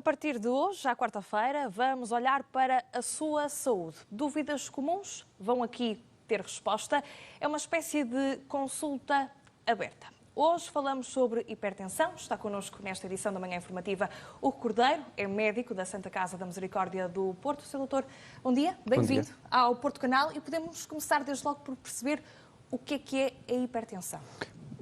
A partir de hoje, à quarta-feira, vamos olhar para a sua saúde. Dúvidas comuns vão aqui ter resposta. É uma espécie de consulta aberta. Hoje falamos sobre hipertensão. Está connosco nesta edição da Manhã Informativa o Cordeiro, é médico da Santa Casa da Misericórdia do Porto. Sr. Doutor, bom dia, bem-vindo ao Porto Canal e podemos começar desde logo por perceber o que é a hipertensão.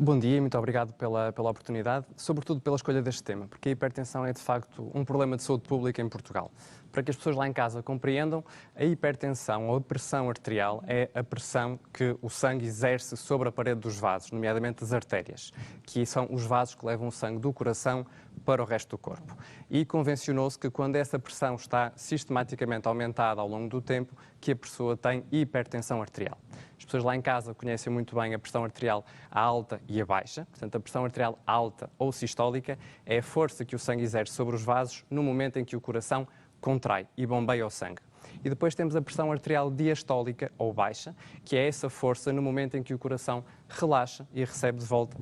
Bom dia e muito obrigado pela oportunidade, sobretudo pela escolha deste tema, porque a hipertensão é de facto um problema de saúde pública em Portugal. Para que as pessoas lá em casa compreendam, a hipertensão ou a pressão arterial é a pressão que o sangue exerce sobre a parede dos vasos, nomeadamente as artérias, que são os vasos que levam o sangue do coração para o resto do corpo. E convencionou-se que quando essa pressão está sistematicamente aumentada ao longo do tempo, que a pessoa tem hipertensão arterial. As pessoas lá em casa conhecem muito bem a pressão arterial alta e a baixa. Portanto, a pressão arterial alta ou sistólica é a força que o sangue exerce sobre os vasos no momento em que o coração contrai e bombeia o sangue. E depois temos a pressão arterial diastólica ou baixa, que é essa força no momento em que o coração relaxa e recebe de volta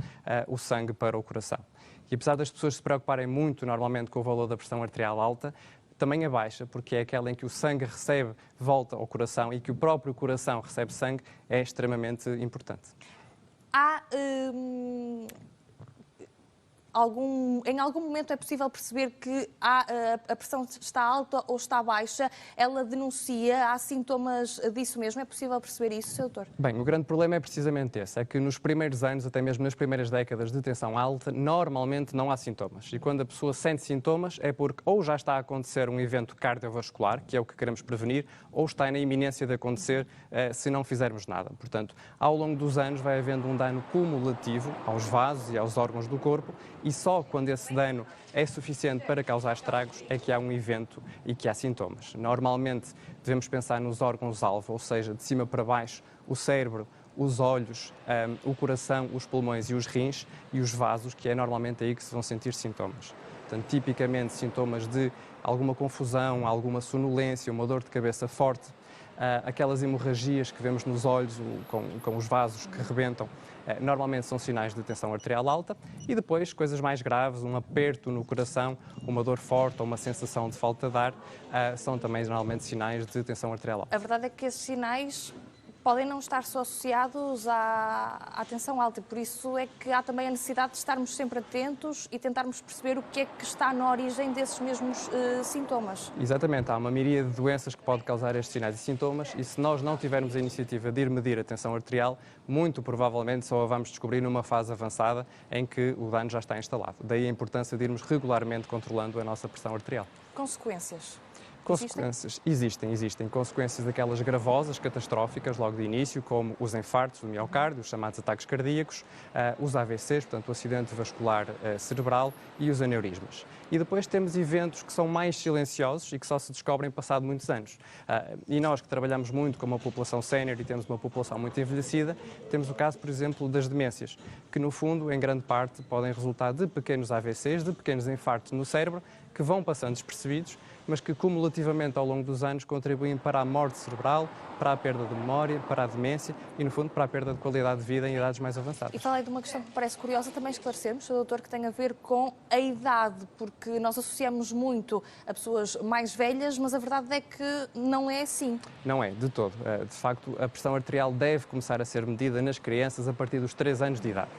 o sangue para o coração. E apesar das pessoas se preocuparem muito normalmente com o valor da pressão arterial alta, também a baixa, porque é aquela em que o sangue recebe volta ao coração e que o próprio coração recebe sangue, é extremamente importante. Em algum momento é possível perceber que a pressão está alta ou está baixa? Ela denuncia, há sintomas disso mesmo? É possível perceber isso, Sr. Doutor? Bem, o grande problema é precisamente esse, é que nos primeiros anos, até mesmo nas primeiras décadas de tensão alta, normalmente não há sintomas. E quando a pessoa sente sintomas é porque ou já está a acontecer um evento cardiovascular, que é o que queremos prevenir, ou está na iminência de acontecer se não fizermos nada. Portanto, ao longo dos anos vai havendo um dano cumulativo aos vasos e aos órgãos do corpo, e só quando esse dano é suficiente para causar estragos é que há um evento e que há sintomas. Normalmente devemos pensar nos órgãos-alvo, ou seja, de cima para baixo, o cérebro, os olhos, o coração, os pulmões e os rins e os vasos, que é normalmente aí que se vão sentir sintomas. Portanto, tipicamente sintomas de alguma confusão, alguma sonolência, uma dor de cabeça forte, aquelas hemorragias que vemos nos olhos com os vasos que rebentam, normalmente são sinais de tensão arterial alta, e depois coisas mais graves, um aperto no coração, uma dor forte ou uma sensação de falta de ar, são também normalmente sinais de tensão arterial alta. A verdade é que esses sinais podem não estar só associados à tensão alta, e por isso é que há também a necessidade de estarmos sempre atentos e tentarmos perceber o que é que está na origem desses mesmos sintomas. Exatamente, há uma miríade de doenças que pode causar estes sinais e sintomas, e se nós não tivermos a iniciativa de ir medir a tensão arterial, muito provavelmente só a vamos descobrir numa fase avançada em que o dano já está instalado. Daí a importância de irmos regularmente controlando a nossa pressão arterial. Consequências? Consequências existem consequências daquelas gravosas, catastróficas, logo de início, como os infartos do miocárdio, os chamados ataques cardíacos, os AVCs, portanto o acidente vascular cerebral, e os aneurismas. E depois temos eventos que são mais silenciosos e que só se descobrem passado muitos anos. E nós que trabalhamos muito com uma população sénior e temos uma população muito envelhecida, temos o caso, por exemplo, das demências, que no fundo, em grande parte, podem resultar de pequenos AVCs, de pequenos infartos no cérebro, que vão passando despercebidos, mas que cumulativamente ao longo dos anos contribuem para a morte cerebral, para a perda de memória, para a demência e, no fundo, para a perda de qualidade de vida em idades mais avançadas. E falei de uma questão que me parece curiosa também esclarecermos, Sr. Doutor, que tem a ver com a idade, porque nós associamos muito a pessoas mais velhas, mas a verdade é que não é assim. Não é, de todo. De facto, a pressão arterial deve começar a ser medida nas crianças a partir dos 3 anos de idade.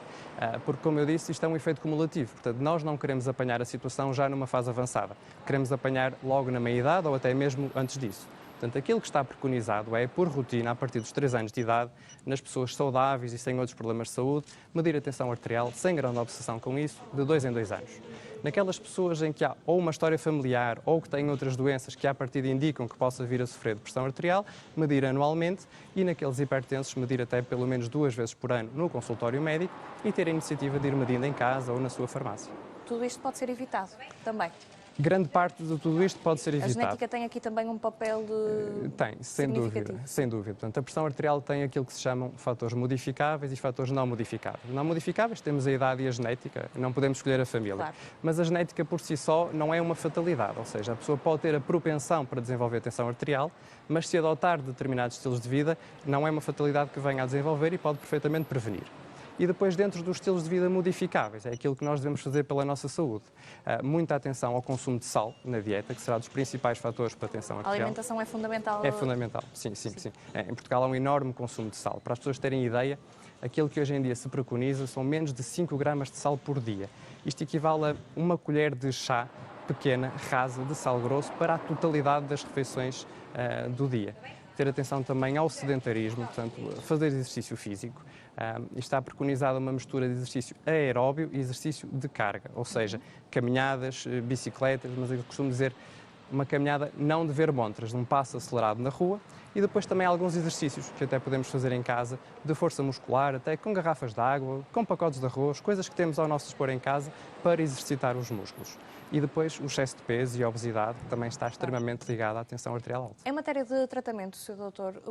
Porque, como eu disse, isto é um efeito cumulativo. Portanto, nós não queremos apanhar a situação já numa fase avançada. Queremos apanhar logo na meia-idade ou até mesmo antes disso. Portanto, aquilo que está preconizado é, por rotina, a partir dos 3 anos de idade, nas pessoas saudáveis e sem outros problemas de saúde, medir a tensão arterial, sem grande obsessão com isso, de 2 em 2 anos. Naquelas pessoas em que há ou uma história familiar ou que têm outras doenças que à partida indicam que possa vir a sofrer de pressão arterial, medir anualmente, e naqueles hipertensos medir até pelo menos 2 vezes por ano no consultório médico e ter a iniciativa de ir medindo em casa ou na sua farmácia. Tudo isto pode ser evitado também. Grande parte de tudo isto pode ser evitado. A genética tem aqui também um papel Tem, sem dúvida, sem dúvida. Portanto, a pressão arterial tem aquilo que se chamam fatores modificáveis e fatores não modificáveis. Não modificáveis temos a idade e a genética, não podemos escolher a família. Claro. Mas a genética por si só não é uma fatalidade, ou seja, a pessoa pode ter a propensão para desenvolver tensão arterial, mas se adotar determinados estilos de vida, não é uma fatalidade que venha a desenvolver e pode perfeitamente prevenir. E depois, dentro dos estilos de vida modificáveis, é aquilo que nós devemos fazer pela nossa saúde. Muita atenção ao consumo de sal na dieta, que será dos principais fatores para a tensão A arterial. alimentação é fundamental. É fundamental, sim. Em Portugal há um enorme consumo de sal. Para as pessoas terem ideia, aquilo que hoje em dia se preconiza são menos de 5 gramas de sal por dia. Isto equivale a uma colher de chá pequena, rasa, de sal grosso para a totalidade das refeições do dia. Ter atenção também ao sedentarismo, portanto, fazer exercício físico. Está preconizada uma mistura de exercício aeróbio e exercício de carga, ou seja, caminhadas, bicicletas, mas eu costumo dizer uma caminhada não de ver montras, de um passo acelerado na rua, e depois também alguns exercícios que até podemos fazer em casa, de força muscular, até com garrafas de água, com pacotes de arroz, coisas que temos ao nosso dispor em casa para exercitar os músculos. E depois o excesso de peso e a obesidade também está extremamente ligada à tensão arterial alta. Em matéria de tratamento, Sr. Doutor,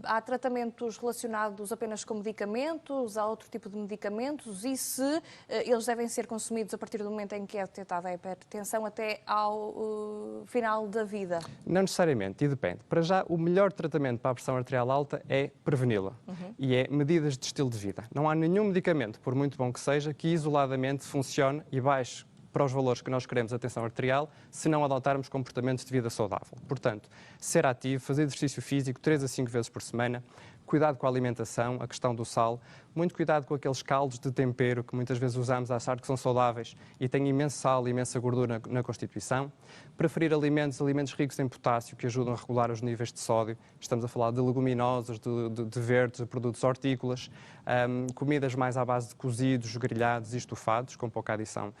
há tratamentos relacionados apenas com medicamentos, há outro tipo de medicamentos e se eles devem ser consumidos a partir do momento em que é detectada a hipertensão até ao final da vida? Não necessariamente, e depende. Para já, o melhor tratamento para a pressão arterial alta é preveni-la e é medidas de estilo de vida. Não há nenhum medicamento, por muito bom que seja, que isoladamente funcione e baixe para os valores que nós queremos a tensão arterial, se não adotarmos comportamentos de vida saudável. Portanto, ser ativo, fazer exercício físico 3 a 5 vezes por semana, cuidado com a alimentação, a questão do sal, muito cuidado com aqueles caldos de tempero que muitas vezes usamos a achar que são saudáveis e têm imenso sal e imensa gordura na constituição. Preferir alimentos ricos em potássio que ajudam a regular os níveis de sódio. Estamos a falar de leguminosas, de verdes, de produtos hortícolas, comidas mais à base de cozidos, grelhados e estofados, com pouca adição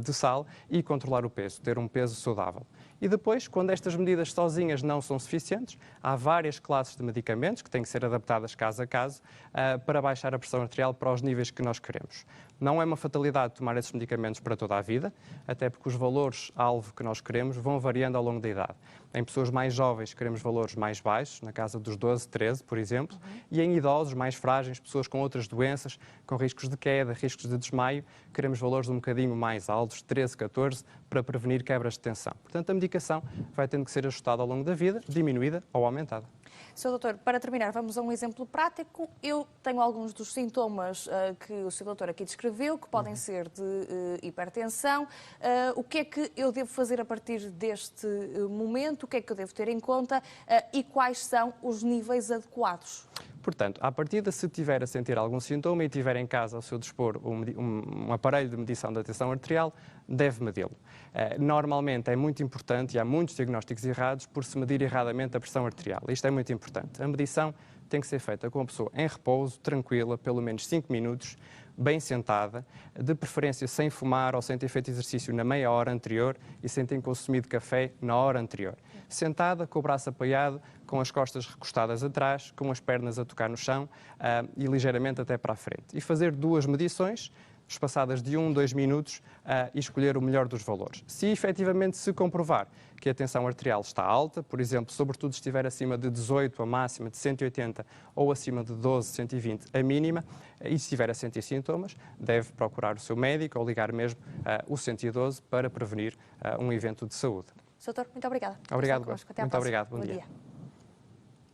de sal, e controlar o peso, ter um peso saudável. E depois, quando estas medidas sozinhas não são suficientes, há várias classes de medicamentos que têm que ser adaptadas caso a caso para baixar a pressão arterial para os níveis que nós queremos. Não é uma fatalidade tomar esses medicamentos para toda a vida, até porque os valores-alvo que nós queremos vão variando ao longo da idade. Em pessoas mais jovens queremos valores mais baixos, na casa dos 12, 13, por exemplo, e em idosos mais frágeis, pessoas com outras doenças, com riscos de queda, riscos de desmaio, queremos valores um bocadinho mais altos, 13, 14, para prevenir quebras de tensão. Portanto, a medicação vai tendo que ser ajustada ao longo da vida, diminuída ou aumentada. Sr. Doutor, para terminar, vamos a um exemplo prático. Eu tenho alguns dos sintomas que o Sr. Doutor aqui descreveu, que podem ser de hipertensão. O que é que eu devo fazer a partir deste momento? O que é que eu devo ter em conta? E quais são os níveis adequados? Portanto, à partida, se tiver a sentir algum sintoma e tiver em casa ao seu dispor um aparelho de medição da tensão arterial, deve medi-lo. Normalmente é muito importante, e há muitos diagnósticos errados, por se medir erradamente a pressão arterial. Isto é muito importante. A medição tem que ser feita com a pessoa em repouso, tranquila, pelo menos 5 minutos, bem sentada, de preferência sem fumar ou sem ter feito exercício na meia hora anterior e sem ter consumido café na hora anterior. Sentada, com o braço apoiado, com as costas recostadas atrás, com as pernas a tocar no chão e ligeiramente até para a frente. E fazer 2 medições, espaçadas de 1, 2 minutos, e escolher o melhor dos valores. Se efetivamente se comprovar que a tensão arterial está alta, por exemplo, sobretudo se estiver acima de 18, a máxima de 180, ou acima de 12, 120, a mínima, e se estiver a sentir sintomas, deve procurar o seu médico ou ligar mesmo o 112 para prevenir um evento de saúde. Doutor, muito obrigada. Obrigado, Até à muito próxima. obrigado. Bom dia.